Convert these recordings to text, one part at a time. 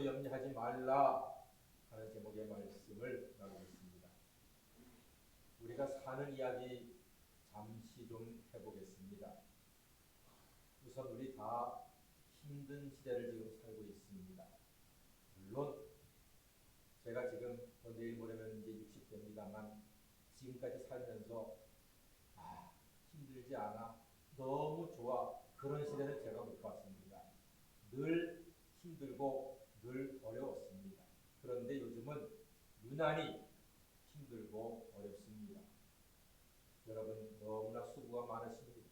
아무것도 염려하지 말라 하는 제목의 말씀을 나누겠습니다. 우리가 사는 이야기 잠시 좀 해보겠습니다. 우선 우리 다 힘든 시대를 지금 살고 있습니다. 물론 제가 지금 내일 모레면 이제 60대입니다만 지금까지 살면서 힘들지 않아, 너무 좋아, 그런 시대는 제가 못 봤습니다. 늘 힘들고 늘 어려웠습니다. 그런데 요즘은 유난히 힘들고 어렵습니다. 여러분 너무나 수고가 많으십니다.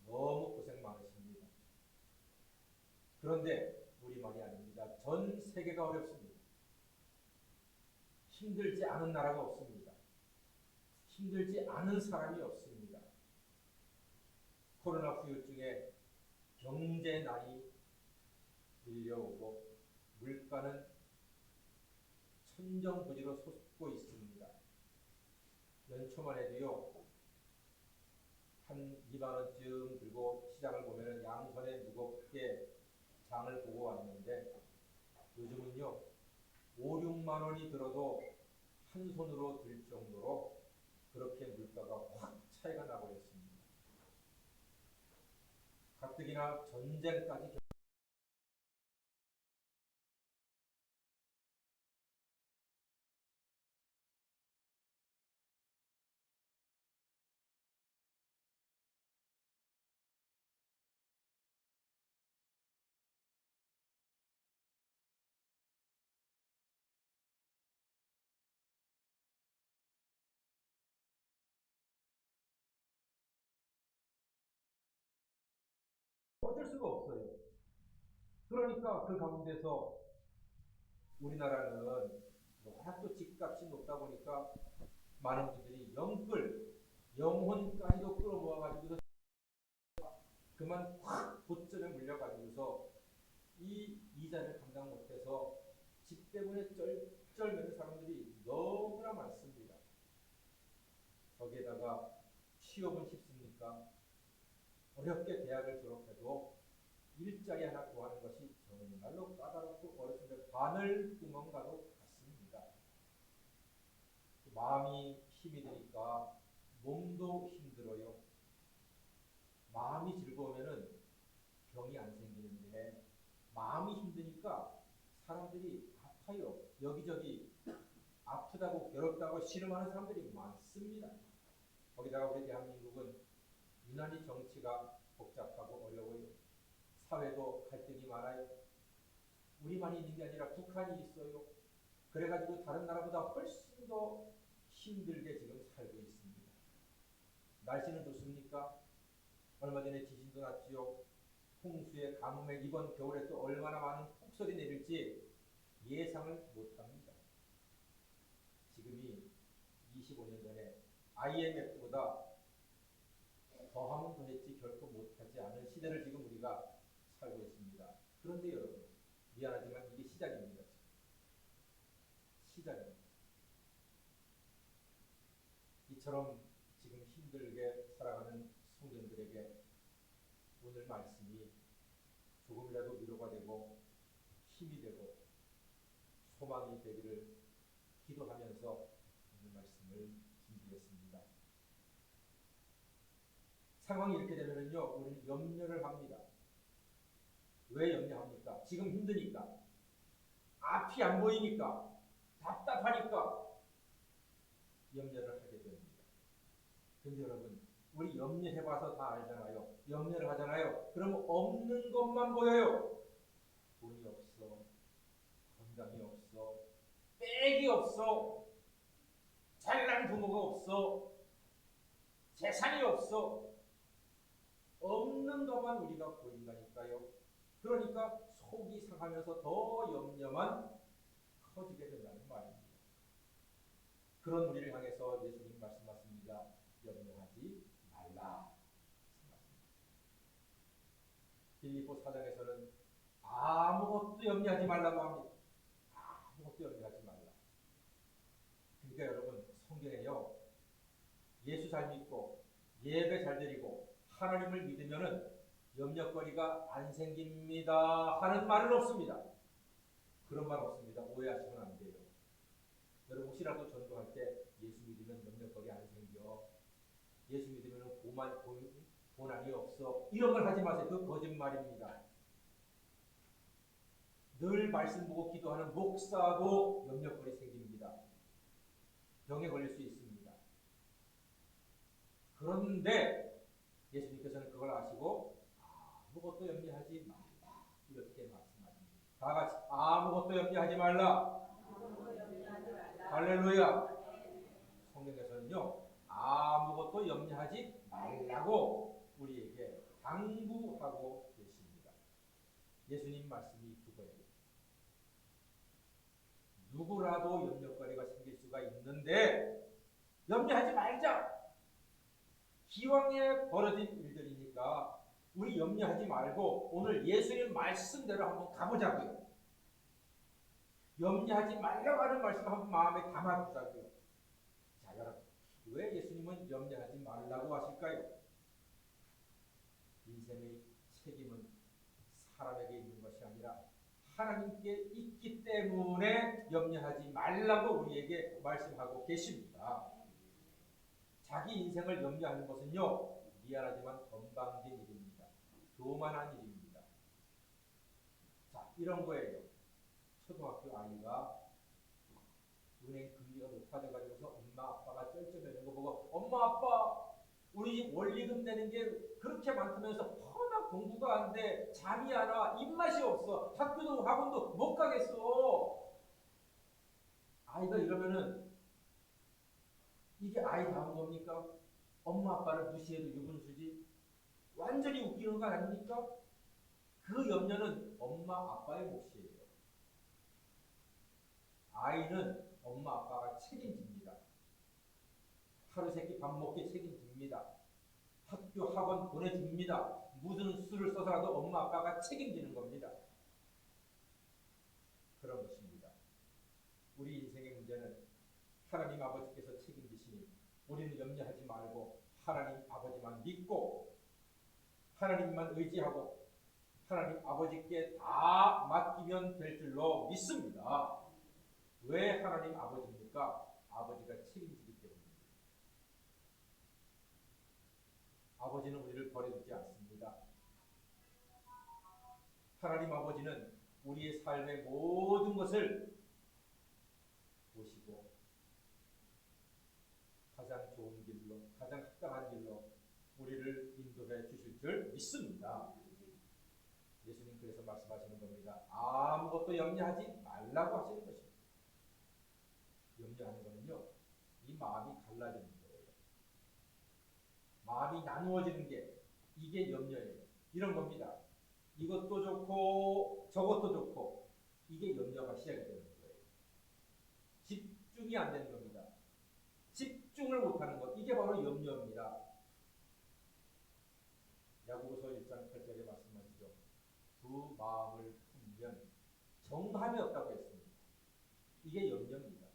너무 고생 많으십니다. 그런데 우리말이 아닙니다. 전 세계가 어렵습니다. 힘들지 않은 나라가 없습니다. 힘들지 않은 사람이 없습니다. 코로나 후유증에 경제난이 밀려오고 물가는 천정부지로 솟고 있습니다. 연초만 해도요, 한 2만 원쯤 들고 시장을 보면 양손에 무겁게 장을 보고 왔는데 요즘은요 5, 6만 원이 들어도 한 손으로 들 정도로 그렇게 물가가 확 차이가 나버렸습니다. 가뜩이나 전쟁까지 어쩔 수가 없어요. 그러니까 그 가운데서 우리나라는 워낙 또 집값이 높다 보니까 많은 분들이 영혼까지도 끌어모아가지고 그만 확 고점에 물려가지고서 이 이자를 감당 못해서 집 때문에 쩔쩔매는 사람들이 너무나 많습니다. 거기에다가 취업은 쉽습니까? 어렵게 대학을 졸업해도 일자리 하나 구하는 것이 정말로 까다롭고 어렵습니다. 바늘구멍과도 같습니다. 마음이 힘이 드니까 몸도 힘들어요. 마음이 즐거우면은 병이 안 생기는데 마음이 힘드니까 사람들이 아파요. 여기저기 아프다고 괴롭다고 신음하는 사람들이 많습니다. 거기다가 우리 대한민국은 유난히 정치가 복잡하고 어려워요. 사회도 갈등이 많아요. 우리만이 있는 게 아니라 북한이 있어요. 그래가지고 다른 나라보다 훨씬 더 힘들게 지금 살고 있습니다. 날씨는 좋습니까? 얼마 전에 지진도 났지요. 홍수에 가뭄에 이번 겨울에 또 얼마나 많은 폭설이 내릴지 예상을 못합니다. 지금이 25년 전에 IMF보다 더하면 더했지 결코 못하지 않은 시대를 지금 우리가 살고 있습니다. 그런데 여러분 미안하지만 이게 시작입니다. 시작입니다. 이처럼 지금 힘들게 살아가는 성도들에게 오늘 말씀이 조금이라도 위로가 되고 힘이 되고 소망이 되기를 기도하면서 오늘 말씀을 준비했습니다. 상황이 이렇게 되면요 우리는 염려를 합니다. 왜 염려합니까? 지금 힘드니까, 앞이 안 보이니까, 답답하니까 염려를 하게 됩니다. 근데 여러분 우리 염려해봐서 다 알잖아요. 염려를 하잖아요. 그러면 없는 것만 보여요. 돈이 없어, 건강이 없어, 백이 없어, 잘난 부모가 없어, 재산이 없어. 없는 것만 우리가 보인다니까요. 그러니까 속이 상하면서 더 염려만 커지게 된다는 말입니다. 그런 우리를 향해서 예수님 말씀하십니다. 염려하지 말라. 빌립보 4장에서는 아무것도 염려하지 말라고 합니다. 아무것도 염려하지 말라. 그러니까 여러분 성경에요 예수 잘 믿고 예배 잘 드리고 하나님을 믿으면은 염려거리가 안 생깁니다 하는 말은 없습니다. 그런 말 없습니다. 오해하시면 안 돼요. 여러분 혹시라도 전도할 때 예수 믿으면 염려거리 안 생겨. 예수 믿으면 고난이 없어. 이런 걸 하지 마세요. 그 거짓말입니다. 늘 말씀 보고 기도하는 목사도 염려거리 생깁니다. 병에 걸릴 수 있습니다. 그런데 예수님께서는 그걸 아시고 아무것도 염려하지 말라 이렇게 말씀하십니다. 다 같이 아무것도 염려하지 말라. 할렐루야. 성경에서는요 아무것도 염려하지 말라고 우리에게 당부하고 계십니다. 예수님 말씀이 그거예요. 누구라도 염려거리가 생길 수가 있는데 염려하지 말자. 기왕에 벌어진 일들이니까 우리 염려하지 말고 오늘 예수님 말씀대로 한번 가보자고요. 염려하지 말라고 하는 말씀을 한번 마음에 담아두자고요. 자 여러분, 왜 예수님은 염려하지 말라고 하실까요? 인생의 책임은 사람에게 있는 것이 아니라 하나님께 있기 때문에 염려하지 말라고 우리에게 말씀하고 계십니다. 자기 인생을 염려하는 것은요 미안하지만 건방진 일입니다. 교만한 일입니다. 자 이런 거예요. 초등학교 아이가 은행 금리가 높아져가지고서 엄마 아빠가 쩔쩔매는 거 보고 엄마 아빠 우리 집 원리금 내는 게 그렇게 많다면서 나 공부가 안 돼, 잠이 안 와, 입맛이 없어, 학교도 학원도 못 가겠어. 아이가 이러면은 이게 아이다운 겁니까? 엄마 아빠를 무시해도 유분수지? 완전히 웃기는 거 아닙니까? 그 염려는 엄마 아빠의 몫이에요. 아이는 엄마 아빠가 책임집니다. 하루 세끼 밥 먹게 책임집니다. 학교 학원 보내줍니다. 무슨 수를 써서라도 엄마 아빠가 책임지는 겁니다. 그런 것입니다. 우리 인생의 문제는 하나님 아버지께서 책임지시니 우리는 염려하지 말고 하나님 아버지만 믿고 하나님만 의지하고 하나님 아버지께 다 맡기면 될 줄로 믿습니다. 왜 하나님 아버지입니까? 아버지가 책임지기 때문입니다. 아버지는 우리를 버려두지 않습니다. 하나님 아버지는 우리의 삶의 모든 것을 보시고 가장 좋은 길로, 가장 합당한 길로 우리를 인도해 주실 줄 믿습니다. 예수님 그래서 말씀하시는 겁니다. 아무것도 염려하지 말라고 하시는 것입니다. 염려하는 것은요, 이 마음이 갈라지는 거예요. 마음이 나누어지는 게 이게 염려예요. 이런 겁니다. 이것도 좋고 저것도 좋고 이게 염려가 시작이 되는 거예요. 집중이 안 되는 겁니다. 집중을 못하는 것, 이게 바로 염려입니다. 야고보서 1장 8절에 말씀하시죠. 두 마음을 품으면 정함이 없다고 했습니다. 이게 염려입니다.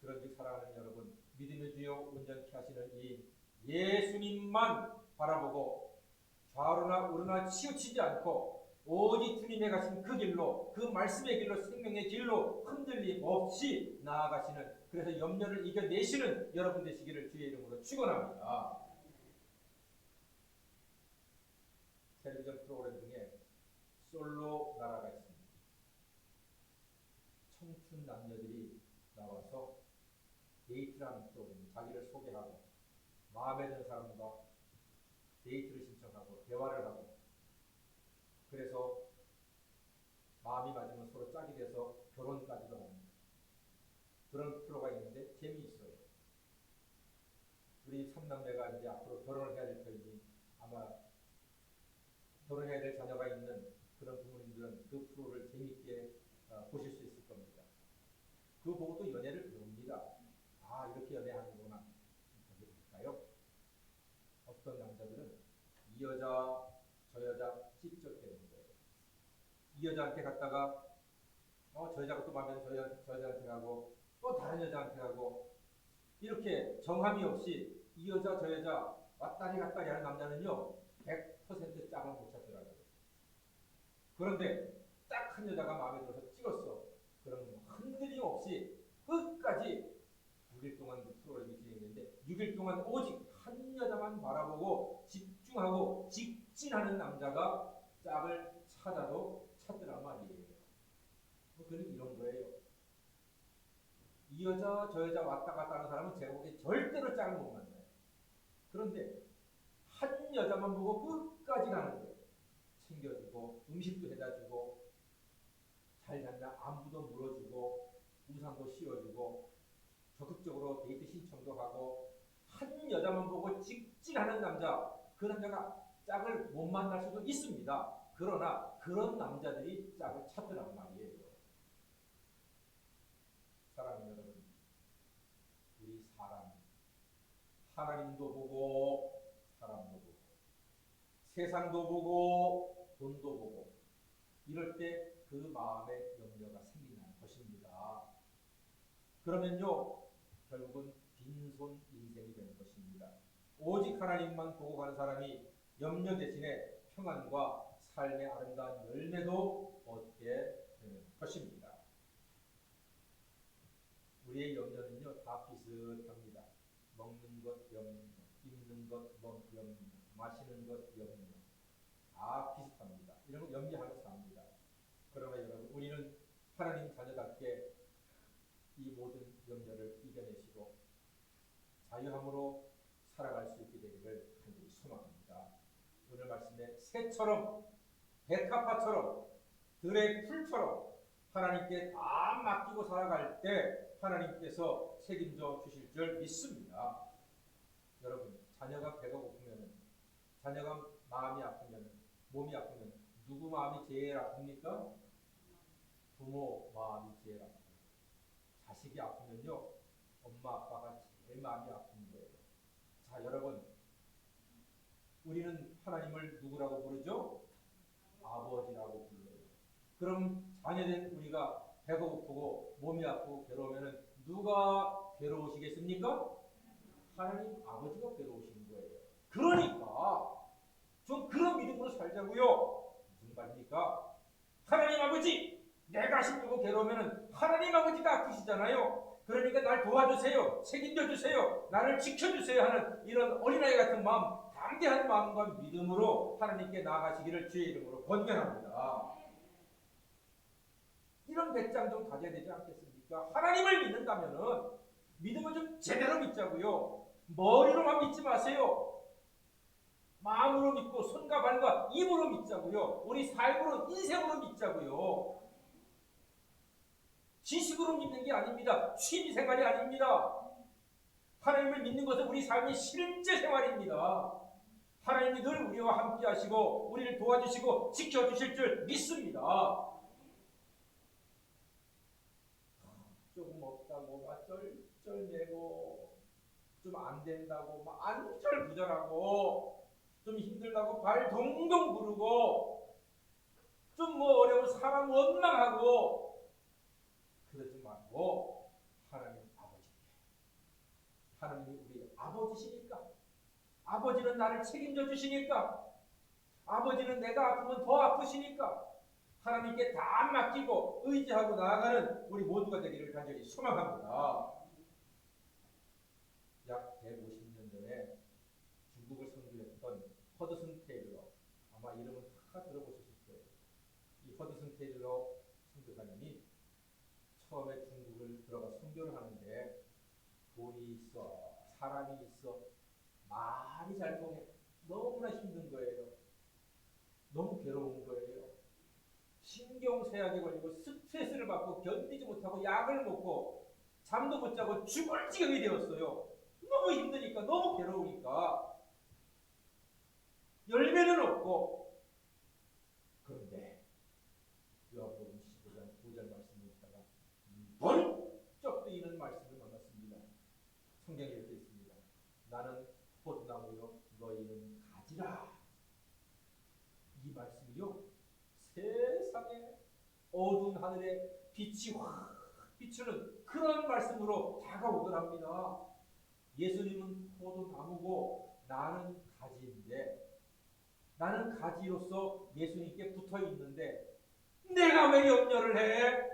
그런즉 사랑하는 여러분, 믿음의 주요 온전케 하시는 이 예수님만 바라보고 좌우나 우르나 치우치지 않고 오직 주님의 가신 그 길로, 그 말씀의 길로, 생명의 길로 흔들림 없이 나아가시는, 그래서 염려를 이겨내시는 여러분 되시기를 주의 이름으로 축원합니다. 텔레비전 프로그램 중에 솔로 나라가 있습니다. 청춘 남녀들이 나와서 데이트라는 프로그램, 자기를 소개하고 마음에 드는 사람과 데이트를 신청하고 대화를 하고, 그래서 마음이 맞으면 서로 짝이 돼서 결혼까지도 합니다. 그런 프로가 있는데 재미있어요. 우리 삼남매가 이제 앞으로 결혼을 해야 될 터이니 아마 결혼해야 될 자녀가 있는 그런 부모님들은 그 프로를 재미있게 보실 수 있을 겁니다. 그거 보고 또 연애를 배웁니다. 아, 이렇게 연애하는구나. 어떻게 볼까요? 어떤 남자들은 이 여자 저 여자 찝쩍대는 거예요. 이 여자한테 갔다가 저 여자가 또 마음에 저 여자한테 가고 또 다른 여자한테 가고, 이렇게 정함이 없이 이 여자 저 여자 왔다리 갔다리 하는 남자는요 100% 짝을 못 찾더라고요. 그런데 딱 한 여자가 마음에 들어서 찍었어. 그러면 흔들림 없이 끝까지 6일 동안 그 프로그램이 진행되는데 6일 동안 오직 한 여자만 바라보고 집중하고 직진하는 남자가 짝을 찾아도 찾더란 말이에요. 그는 이런 거예요. 이 여자 저 여자 왔다 갔다 하는 사람은 제가 보기엔 절대로 짝을 못 만나요. 그런데 한 여자만 보고 끝까지 가는 거예요. 챙겨주고 음식도 해다주고 잘 잤냐 안부도 물어주고 우산도 씌워주고 적극적으로 데이트 신청도 하고 한 여자만 보고 직진하는 남자, 그 남자가 짝을 못 만날 수도 있습니다. 그러나 그런 남자들이 짝을 찾더란 말이에요. 사랑하는 여러분, 우리 사람 하나님도 보고 사람도 보고 세상도 보고 돈도 보고 이럴 때 그 마음에 염려가 생긴다는 것입니다. 그러면요 결국은 빈손 인생이 되는 것입니다. 오직 하나님만 보고 가는 사람이 염려 대신에 평안과 삶의 아름다운 열매도 얻게 되는 것입니다. 우리의 염려는요 다 비슷합니다. 먹는 것 염려, 입는 것 염려, 마시는 것 염려, 다 비슷합니다. 이런 거 염려하면서 삽니다. 그러나 여러분 우리는 하나님 자녀답게 이 모든 염려를 이겨내시고 자유함으로 살아갈 수 있게 되기를 간절히 소망합니다. 오늘 말씀에 새처럼 백합화처럼 들의 풀처럼 하나님께 다 맡기고 살아갈 때 하나님께서 책임져 주실 줄 믿습니다. 여러분 자녀가 배가 고프면 자녀가 마음이 아프면 몸이 아프면 누구 마음이 제일 아픕니까? 부모 마음이 제일 아픕니다. 자식이 아프면요 엄마 아빠가 제일 마음이 아픈 거예요. 자 여러분 우리는 하나님을 누구라고 부르죠? 아버지라고 불러요. 그럼 자녀된 우리가 배가 고프고 몸이 아프고 괴로우면 누가 괴로우시겠습니까? 하나님 아버지가 괴로우신 거예요. 그러니까 좀 그런 믿음으로 살자고요. 무슨 말입니까? 하나님 아버지 내가 힘들고 괴로우면 하나님 아버지가 아프시잖아요. 그러니까 날 도와주세요. 책임져 주세요. 나를 지켜주세요 하는 이런 어린아이 같은 마음, 담대한 마음과 믿음으로 하나님께 나아가시기를 주의 이름으로 권면합니다. 이런 배짱 좀 가져야 되지 않겠습니까? 하나님을 믿는다면은 믿음을 좀 제대로 믿자고요. 머리로만 믿지 마세요. 마음으로 믿고 손과 발과 입으로 믿자고요. 우리 삶으로 인생으로 믿자고요. 지식으로 믿는 게 아닙니다. 취미생활이 아닙니다. 하나님을 믿는 것은 우리 삶의 실제 생활입니다. 하나님이 늘 우리와 함께 하시고 우리를 도와주시고 지켜주실 줄 믿습니다. 조금 없다고 막 쩔쩔매고 좀 안 된다고 막 안절부절하고 좀 힘들다고 발 동동 구르고 좀 뭐 어려운 사람 원망하고 그러지 말고 하나님 아버지께 하나님이 우리 아버지시니까 아버지는 나를 책임져 주시니까 아버지는 내가 아프면 더 아프시니까 하나님께 다 맡기고 의지하고 나아가는 우리 모두가 되기를 간절히 소망합니다. 약 150년 전에 중국을 선교했던 허드슨 테일러, 아마 이름은 다 들어보셨을 거예요. 이 허드슨 테일러 선교사님이 처음에 중국을 들어가 선교를 하는데 돈이 있어, 사람이 있어, 말이 잘 통해. 너무나 힘든 거예요. 너무 괴로운 거예요. 신경쇠약에 걸리고 스트레스를 받고 견디지 못하고 약을 먹고 잠도 못 자고 죽을 지경이 되었어요. 너무 힘드니까, 너무 괴로우니까. 열매는 없고. 그런데 요한복음 15장 9절 말씀을 읽다가 번쩍 뜨이는 말씀을 만났습니다. 성경에 이렇게 있습니다. 나는 포도나무요 너희는 가지라. 이 말씀이요 세상에 어두운 하늘에 빛이 확 비추는 그런 말씀으로 다가오더랍니다. 예수님은 포도나무고 나는 가지인데 나는 가지로서 예수님께 붙어 있는데 내가 왜 염려를 해?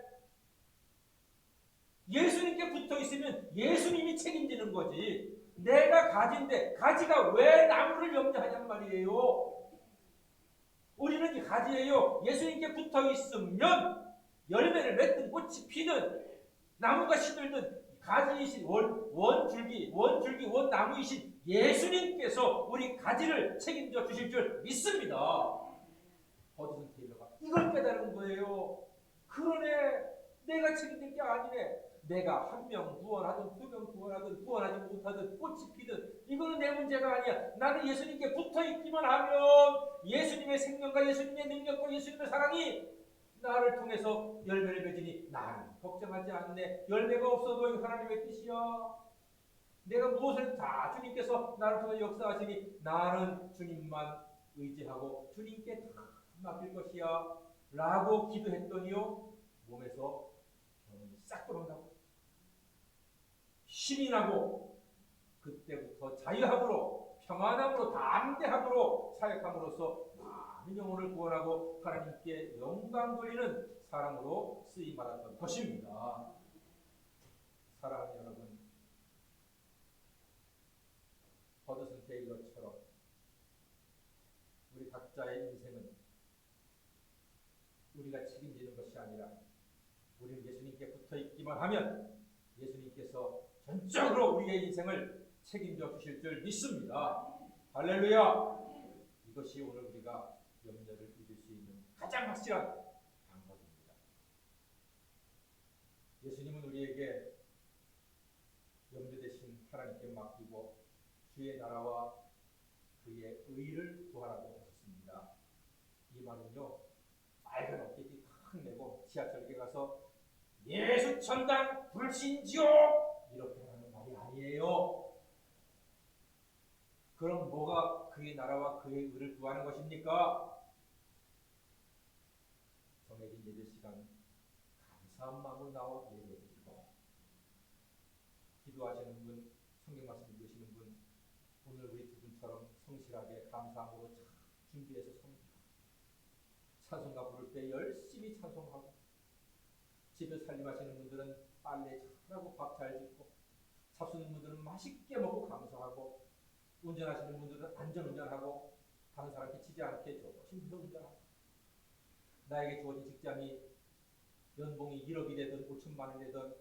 예수님께 붙어 있으면 예수님이 책임지는 거지. 내가 가지인데 가지가 왜 나무를 염려하냔 말이에요. 우리는 이 가지예요. 예수님께 붙어 있으면 열매를 맺든 꽃이 피든 나무가 시들든 가지이신 원나무이신 예수님께서 우리 가지를 책임져 주실 줄 믿습니다. 버드슨 테일러가 이걸 깨달은 거예요. 그러네. 내가 책임질 게 아니네. 내가 한 명 구원하든 두 명 구원하든 구원하지 못하든 꽃이 피든 이거는 내 문제가 아니야. 나는 예수님께 붙어있기만 하면 예수님의 생명과 예수님의 능력과 예수님의 사랑이 나를 통해서 열매를 맺으니 나는 걱정하지 않네. 열매가 없어도 이 하나님의 뜻이야. 내가 무엇을 다 주님께서 나를 통해 역사하시니 나는 주님만 의지하고 주님께 다 맡길 것이야 라고 기도했더니요, 몸에서 병이 싹 돌아온다고, 힘이 나고, 그때부터 자유함으로 평안함으로 담대함으로 사역함으로써 많은 영혼을 구원하고 하나님께 영광 돌리는 사람으로 쓰임 받았던 것입니다. 사랑하는 여러분, 버드슨 테일러처럼 우리 각자의 인생은 우리가 책임지는 것이 아니라 우리는 예수님께 붙어있기만 하면 예수님께서 전적으로 우리의 인생을 책임져 주실 줄 믿습니다. 할렐루야! 이것이 오늘 우리가 염려를 잊을 수 있는 가장 확실한 방법입니다. 예수님은 우리에게 염려 대신 하나님께 맡기고 주의 나라와 그의 의를 구하라고 하셨습니다. 이 말은요, 빨간 어깨띠 탁 내고 지하철에 가서 예수 천당 불신지옥 이렇게 하는 말이 아니에요. 그럼 뭐가 그의 나라와 그의 의를 구하는 것입니까? 정해진 예배 시간 감사한 마음으로 나와 예배드리고, 기도하시는 분, 성경 말씀 읽으시는 분, 오늘 우리 두 분처럼 성실하게 감사함으로 잘 준비해서 섬기고, 찬송가 부를 때 열심히 찬송하고, 집에 살림하시는 분들은 빨래 잘하고 밥 잘 짓고, 잡수는 분들은 맛있게 먹고 감사하고, 운전하시는 분들은 안전운전하고 다른 사람 끼치지 않게 조심해서 운전하고, 나에게 주어진 직장이 연봉이 1억이 되든 5천만 원이 되든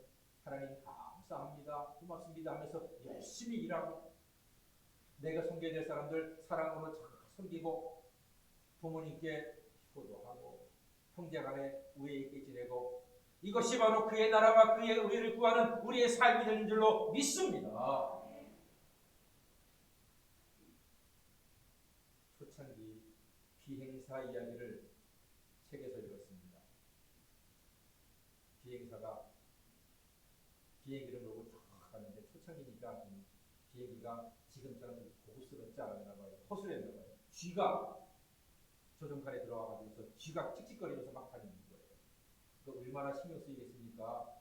하나님 감사합니다, 고맙습니다 하면서 열심히 일하고, 내가 섬겨야 될 사람들 사랑으로 잘 섬기고, 부모님께 효도하고, 형제간에 우애 있게 지내고, 이것이 바로 그의 나라와 그의 의를 구하는 우리의 삶이 되는 줄로 믿습니다. 초창기 비행사 이야기를 책에서 읽었습니다. 비행사가 비행기를 몰고 쭉 가는데, 초창기니까 비행기가 지금처럼 고급스럽지 않았나 봐요. 허술했나 봐요. 쥐가 조종칸에 들어와가지고서 쥐가 칙칙거리면서 막 다니는 거예요. 그 얼마나 신경 쓰이겠습니까?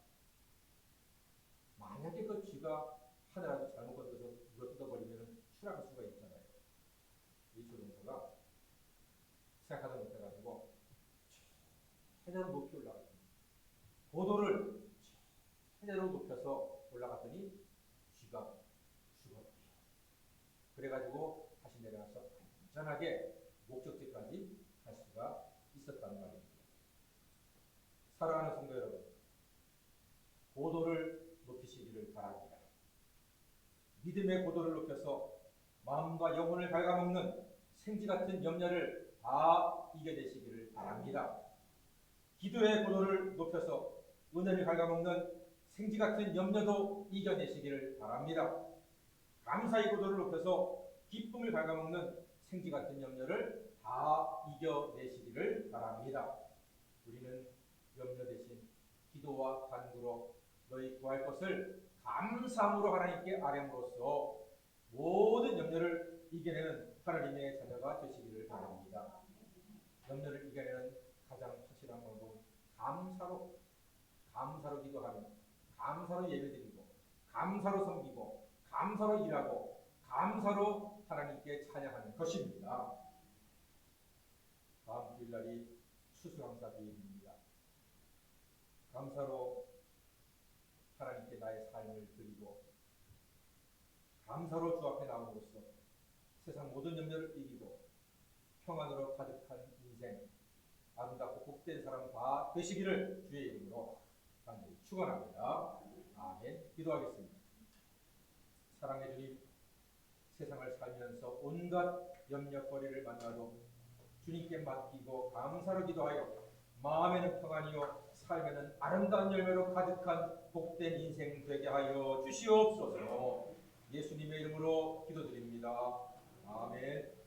만약에 그 쥐가 하나라도 잘못 건드려서 물어 뜯어버리면 추락할 수가 있잖아요. 이 조종사가 생각하다 못해가지고 최대로 높이 올라갔습니다. 고도를 최대로 높여서 올라갔더니 쥐가 죽었대요. 그래가지고 다시 내려와서 안전하게 목적지까지 갈 수가 있었단 말입니다. 사랑하는 성도 여러분, 고도를 높이시기를 바랍니다. 믿음의 고도를 높여서 마음과 영혼을 갉아먹는 생쥐같은 염려를 다 이겨내시기를 바랍니다. 기도의 고도를 높여서 은혜를 갉아먹는 생쥐같은 염려도 이겨내시기를 바랍니다. 감사의 고도를 높여서 기쁨을 갉아먹는 생쥐같은 염려를 다 이겨내시기를 바랍니다. 우리는 염려 대신 기도와 간구로 너희 구할 것을 감사함으로 하나님께 아뢰므로써 모든 염려를 이겨내는 하나님의 자녀가 되시기를 바랍니다. 염려를 이겨내는 가장 확실한 방법은 감사로 기도하며, 감사로 예배드리고, 감사로 섬기고, 감사로 일하고, 감사로 하나님께 찬양하는 것입니다. 다음 주일날이 추수감사 주일입니다. 감사로 하나님께 나의 삶을 드리고 감사로 주 앞에 나옴으로써 세상 모든 염려를 이기고 평안으로 가득한 인생, 아름답고 복된 사람 다 되시기를 주의 이름으로 간절히 축원합니다. 아멘. 기도하겠습니다. 사랑해 주님, 세상을 살면서 온갖 염려거리를 만나도 주님께 맡기고 감사로 기도하여 마음에는 평안이요 삶에는 아름다운 열매로 가득한 복된 인생 되게 하여 주시옵소서. 예수님의 이름으로 기도드립니다. 아멘.